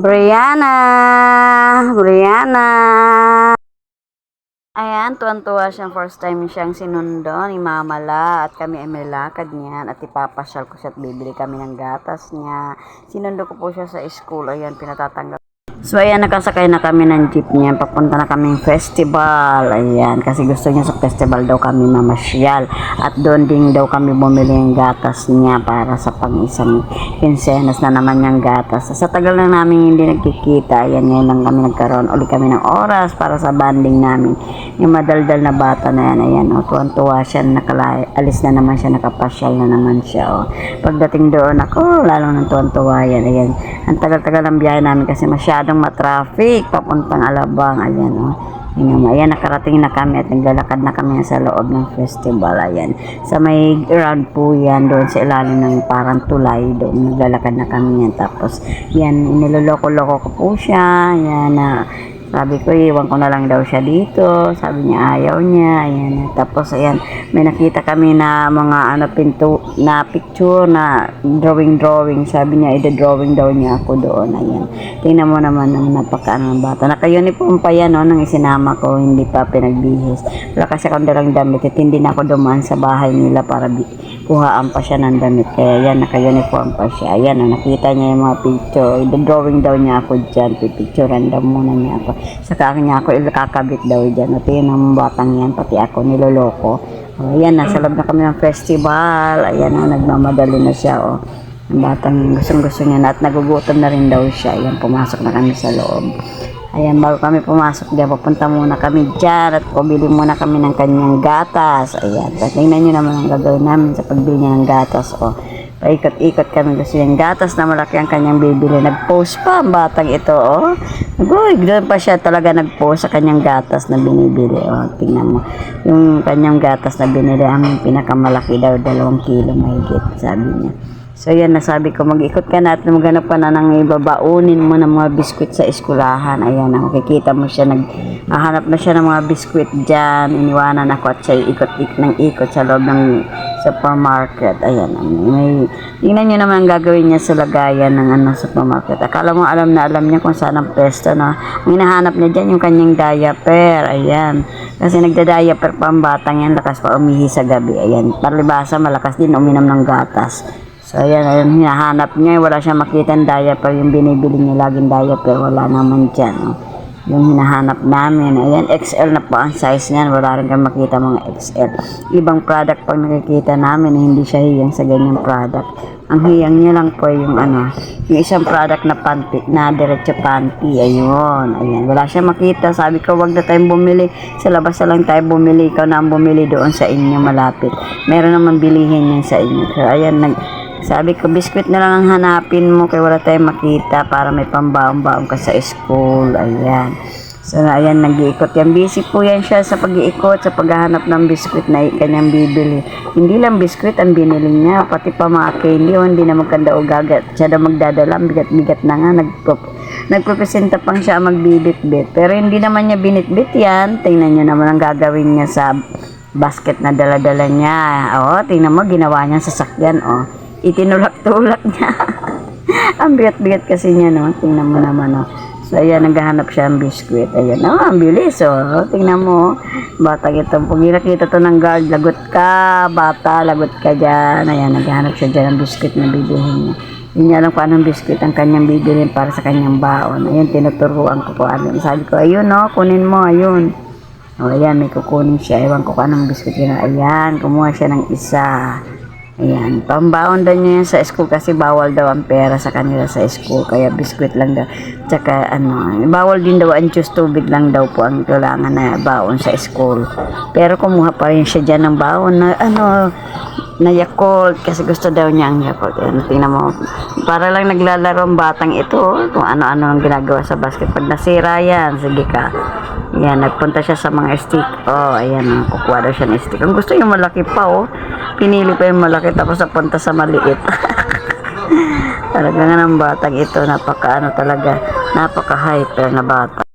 Brianna! Brianna! Ayan, tuwan-tuwa siyang first time siyang sinundo ni Mama La at kami ay may lakad niyan at ipapasyal ko siya at bibili kami ng gatas niya. Sinundo ko po siya sa school. Ayan, pinatatanggap. So, ayan, nakasakay na kami ng jeep niya. Papunta na kaming festival. Ayan, kasi gusto niya sa festival daw kami mamasyal. At doon din daw kami bumili ng gatas niya para sa pang-isang quincenas na naman niyang gatas. Sa tagal na namin hindi nagkikita, ayan, ngayon lang kami nagkaroon uli kami ng oras para sa banding namin. Yung madaldal na bata na yan, ayan, o, tuwan-tuwa siya, alis na naman siya, nakapasyal na naman siya, o. Pagdating doon, ako, lalo nang tuwan-tuwa yan, ayan. Ang tagal-tagal ng biyahe namin kasi masyadong matraffic papuntang Alabang. Ayan, oh. Ayan, nakarating na kami at naglalakad na kami sa loob ng festival. Ayan, sa may ground po yan, doon sa ilalim ng parang tulay, doon naglalakad na kami yan. Tapos yan, iniloloko-loko ko po siya. Ayan, sabi ko, iwan ko na lang daw siya dito. Sabi niya, ayaw niya. Ayan. Tapos, ayan, may nakita kami na mga na picture na drawing. Sabi niya, ida-drawing daw niya ako doon. Ayan. Tingnan mo naman ng napaka-ano ng bata. Naka-uniform pa yan, no, nang isinama ko. Hindi pa pinagbihis. Wala kasi akong dalang damit. At hindi na ako dumaan sa bahay nila para kuhaan pa siya ng damit. Kaya yan, naka-uniform pa siya. Ayan, nakita niya yung mga picture. Ida-drawing daw niya ako dyan. Pipicturean daw muna niya ako. Sa akin niya ako kakabit daw dyan. At yun ang batang yan, pati ako niloloko. Ayan, nasa loob na kami ng festival. Ayan, nagmamadali na siya. Oh. Ang batang gustong-gusto niya na at nagugutom na rin daw siya. Ayan, pumasok na kami sa loob. Ayan, bago kami pumasok dyan, papunta muna kami dyan at pabili muna kami ng kanyang gatas. Ayan, tingnan nyo naman ang gagawin namin sa pagbili niya ng gatas. Oh. Paikot-ikot kami kasi yung gatas na malaki ang kanyang bibili. Nag-post pa ang batang ito, oh. Uy, doon pa siya talaga nag-post sa kanyang gatas na binibili. Oh, tingnan mo. Yung kanyang gatas na binili, ang pinakamalaki daw, 2 kilo mahigit, sabi niya. So, yan, nasabi ko, mag-ikot ka na at maghanap ka na ng ibabaunin mo ng mga biskwit sa eskulahan. Ayan, makikita mo siya, naghahanap na siya ng mga biskwit dyan. Iniwanan ako at siya ikot sa loob ng supermarket. Ayan, tingnan nyo naman ang gagawin niya sa lagayan ng supermarket. Akala mo alam na alam niya kung saan ang pwesto, no? Ang hinahanap niya dyan, yung kanyang diaper. Ayan, kasi nagda-diaper pa ang batang yan, lakas pa umihi sa gabi. Ayan, palibasa, malakas din uminom ng gatas. So, ayan, hinahanap niya. Wala siya makita ng diaper. Yung binibili niya laging diaper, wala naman dyan. Oh. Yung hinahanap namin. Ayan, XL na po ang size niyan. Wala rin kang makita mga XL. Ibang product pag nakikita namin, hindi siya hiyang sa ganyang product. Ang hiyang niya lang po yung yung isang product na panty, na diretso panty. Ayun, ayan. Wala siya makita. Sabi ko, wag na tayong bumili. Sa labas na lang tayo bumili. Ikaw na ang bumili doon sa inyo malapit. Meron naman bilihin yan sa inyo. So, ayan, sabi ko, biskwit na lang ang hanapin mo kaya wala tayong makita para may pambaon-baon ka sa school. Ayan. So, ayan, nag-iikot yan. Busy po yan siya sa pag-iikot, sa paghahanap ng biskwit na kanyang bibili. Hindi lang biskwit ang binili niya, pati pa mga candy. Hindi na magkanda o gagat. Siya daw magdadala, bigat-bigat na nga. Nagpapesenta pang siya magbibit-bit. Pero hindi naman niya binitbit yan. Tingnan niyo naman ang gagawin niya sa basket na dala-dala niya. O, tingnan mo, ginawa niya sa sasakyan. O, itinulak-tulak niya. Ang bigat-bigat kasi niya, no? Tingnan mo naman, no? So, ayan, naghahanap siya ng biskwit. Ayan, ang bilis, oh. Tingnan mo, bata ito. Pag nakita to ng guard, lagot ka, bata, lagot ka dyan. Ayan, naghahanap siya dyan ng biskwit na bibilihin niya. Hindi niya alam kung anong biskwit ang kanyang bibilihin para sa kanyang baon. Ayan, tinuturuan ko po. Sabi ko, ayun, no? Kunin mo, ayun. O, ayan, may kukunin siya. Ewan ko kung anong biskwit yun. Ayan, kumuha siya ng isa. Ayan, pambaon daw niya sa school kasi bawal daw ang pera sa kanila sa school. Kaya biskwit lang daw. Tsaka bawal din daw ang juice, tubig lang daw po ang kailangan na baon sa school. Pero kumuha pa rin siya dyan ng baon na na Yakult kasi gusto daw niya ang Yakult. Ayan, tingnan mo. Para lang naglalaro ang batang ito. Kung ano-ano ang ginagawa sa basket. Pag nasira yan, sige ka. Ayan, nagpunta siya sa mga stick. Oh, ayan, kukuha daw siya ng stick. Ang gusto yung malaki pa, oh. Pinili pa yung malaki tapos napunta sa maliit. Talaga nga ng batang ito, napaka-hyper na bata.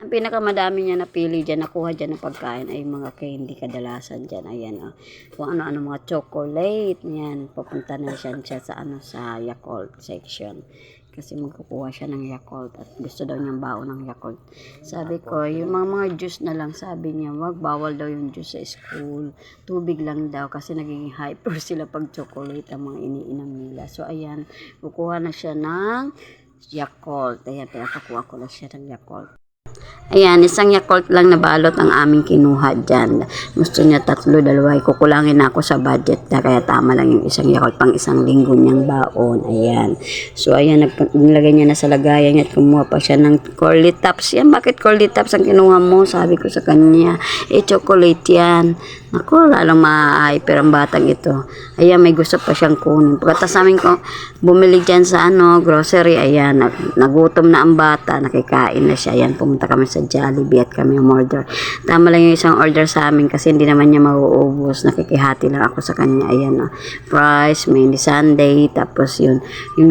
Ang pinakamadami niya napili dyan, nakuha dyan ng pagkain ay mga candy kadalasan dyan. Ayan, oh. Kung ano-ano mga chocolate, yan. Papunta na siya sa Yakult section. kasi magkukuha siya ng Yakult at gusto daw niyang baon ng Yakult. Sabi ko, yung mga juice na lang, sabi niya, wag, bawal daw yung juice sa school. Tubig lang daw kasi naging hyper sila pag chocolate ang mga iniinom nila. So, ayan, kukuha na siya ng Yakult. Ayan, pinapakuha ko na siya ng Yakult. Ayan, isang Yakult lang na balot ang aming kinuha dyan. Gusto niya 3, 2. Kukulangin na ako sa budget na kaya tama lang yung isang Yakult pang isang linggo niyang baon. Ayan. So, ayan, nilagay niya na sa lagayan niya at kumuha pa siya ng Curly Tops. Yan, bakit Curly Tops ang kinuha mo? Sabi ko sa kanya, chocolate yan. Ako, lalong ma-hyper ang batang ito. Ayan, may gusto pa siyang kunin. Pagkatas namin ko, bumili dyan sa grocery, ayan, nagutom na ang bata, nakikain na siya. Ayan, pumunta kami sa Jollibee at kami umorder. Tama lang yung isang order sa amin kasi hindi naman niya mauubos. Nakikihati lang ako sa kanya. Ayan, fries, may sundae, tapos yung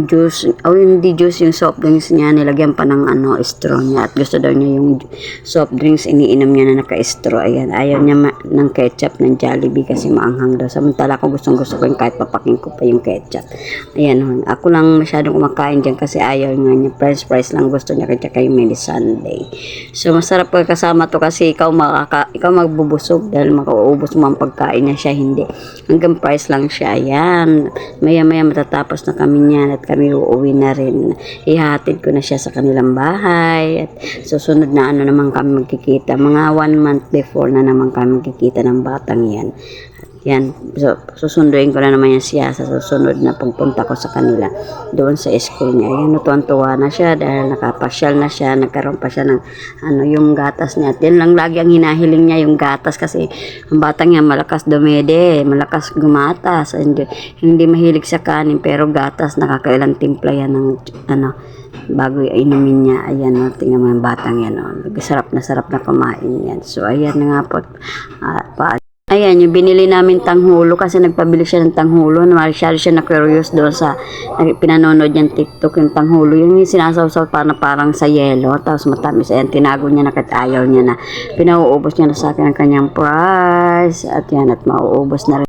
juice, hindi juice, yung soft drinks niya, nilagyan pa ng straw niya. At gusto daw niya yung soft drinks, iniinom niya na naka-straw. Ayan, ayaw niya ng ketchup ng Jollibee kasi maanghang daw. Samantala ko gusto ko yung kahit papaking ko pa yung ketchup. Ayan, ako lang masyadong kumakain dyan kasi ayaw nga niya. French fries lang gusto niya kaya yung mini sundae. So, masarap pag kasama to kasi ikaw magbubusog dahil makauubos mo ang pagkain niya, siya hindi. Hanggang price lang siya. Ayan. Maya-maya matatapos na kami niyan at kami uuwi na rin. Ihatid ko na siya sa kanilang bahay. At susunod na naman kami magkikita. Mga 1 month before na naman kami magkikita ng batang yan. Yan, so, susunduin ko na naman yan siya sa susunod na pagpunta ko sa kanila doon sa school niya. Yan, tuwan-tuwa na siya dahil nakapasyal na siya, nagkaroon pa siya ng yung gatas niya. At yan lang lagi ang hinahiling niya, yung gatas kasi ang batang niya malakas dumede, malakas gumatas, hindi mahilig sa kanin pero gatas, nakakailang timpla yan ng bago inumin niya. Ayan, tingnan mo yung batang yan, sarap na kumain yan. So, ayan na nga po, ayan, yung binili namin tanghulo kasi nagpabili siya ng tanghulo. Masyado siya na-curious doon sa pinanonood niyang TikTok yung tanghulo. Yung sinasawsaw parang sa yelo. Tapos matamis. Ayan, tinago niya na kahit ayaw niya na. Pinauubos niya na sa akin ang kanyang price. At yan, at mauubos na rin.